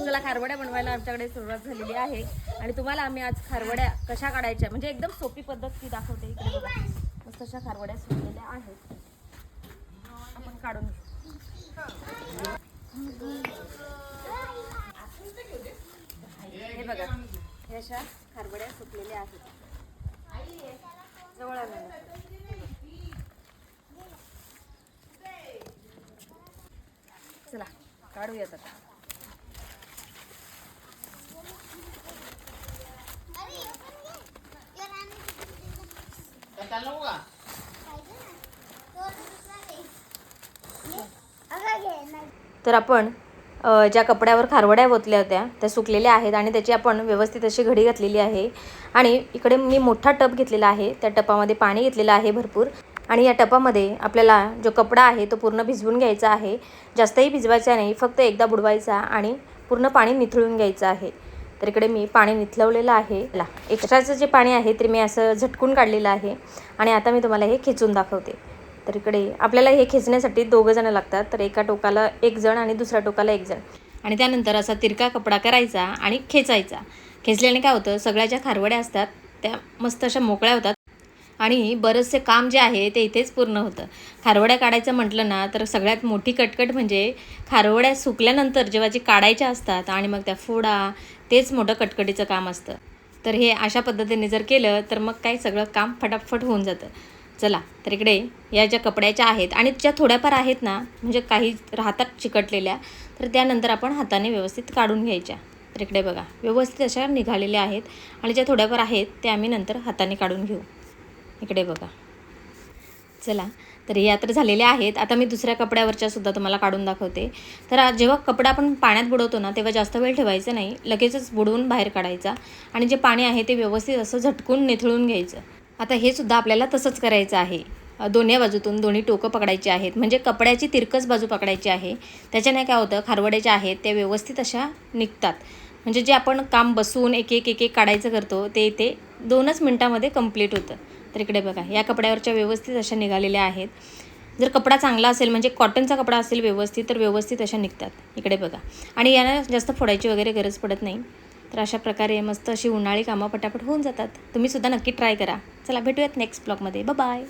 चला खारवड्या बनवायला आमच्याकडे सुरुवात झालेली आहे आणि तुम्हाला आम्ही आज खारवड्या कशा काढायच्या म्हणजे एकदम सोपी पद्धत ती दाखवते. इकडे बघा मस्त अशा खारवड्या सुकलेल्या आहेत, आपण काढून हे बघा हे अशा खारवड्या सुकलेल्या आहेत. जवळ आलं चला काढूयात आता. तर आपण ज्या कपड्यावर खारवड्या ओतल्या होत्या त्या सुकलेल्या आहेत आणि त्याची आपण व्यवस्थित अशी घडी घातलेली आहे. आणि इकडे मी मोठा टब घेतलेला आहे, त्या टपामध्ये पाणी घेतलेलं आहे भरपूर. आणि या टपामध्ये आपल्याला जो कपडा आहे तो पूर्ण भिजवून घ्यायचा आहे. जास्तही भिजवायचा नाही, फक्त एकदा बुडवायचा आणि पूर्ण पाणी निथळून घ्यायचं आहे. तर इकडे मी पाणी निथळवलेलं आहे. एक्स्ट्राचं जे पाणी आहे ते मी असं झटकून काढलेलं आहे आणि आता मी तुम्हाला हे खेचून दाखवते. तर इकडे आपल्याला हे खेचण्यासाठी 2 जण लागतात. तर एका टोकाला 1 जण आणि दुसऱ्या टोकाला 1 जण. आणि त्यानंतर असा तिरका कपडा करायचा आणि खेचायचा. खेचल्याने काय होतं, सगळ्या ज्या खारवड्या असतात त्या मस्त अशा मोकळ्या होतात आणि बरंचसे काम जे आहे ते इथेच पूर्ण होतं. खारवड्या काढायचं म्हटलं ना तर सगळ्यात मोठी कटकट म्हणजे खारवड्या सुकल्यानंतर जेव्हा जे काढायच्या असतात आणि मग त्या फोडा, तेच मोठं कटकटीचं काम असतं. तर हे अशा पद्धतीने जर केलं तर मग काय सगळं काम फटाफट होऊन जातं. चला तर इकडे या ज्या कपड्याच्या आहेत आणि ज्या थोड्याफार आहेत ना म्हणजे काही राहतात चिकटलेल्या, तर त्यानंतर आपण हाताने व्यवस्थित काढून घ्यायच्या. तर इकडे बघा व्यवस्थित अशा निघालेल्या आहेत आणि ज्या थोड्याफार आहेत त्या आम्ही नंतर हाताने काढून घेऊ. इकडे बघा. चला तर या तर झालेल्या आहेत. आता मी दुसऱ्या कपड्यावरच्या सुद्धा तुम्हाला काढून दाखवते. तर जेव्हा कपडा आपण पाण्यात बुडवतो ना तेव्हा जास्त वेळ ठेवायचं नाही, लगेचच बुडवून बाहेर काढायचा आणि जे पाणी आहे ते व्यवस्थित असं झटकून निथळून घ्यायचं. आता हे सुद्धा आपल्याला तसंच करायचं आहे. दोन्ही बाजूतून दोन्ही टोकं पकडायची आहेत, म्हणजे कपड्याची तिरकस बाजू पकडायची आहे. त्याच्याने काय होतं, खारवड्याच्या आहेत त्या व्यवस्थित अशा निघतात. म्हणजे जे आपण काम बसून एक एक काढायचं करतो ते इथे 2च मिनटामध्ये कंप्लीट होतं. तर इकडे बघा या कपड्यावरच्या व्यवस्थित अशा निघालेल्या आहेत. जर कपडा चांगला असेल म्हणजे कॉटनचा कपडा असेल व्यवस्थित तर व्यवस्थित अशा निघतात. इकडे बघा. आणि यांना जास्त फोडायची वगैरे गरज पडत नाही. तर अशा प्रकारे मस्त अशी उन्हाळी कामं पटापट होऊन जातात. तुम्ही सुद्धा नक्की ट्राय करा. चला भेटूयात नेक्स्ट ब्लॉगमध्ये. बाय.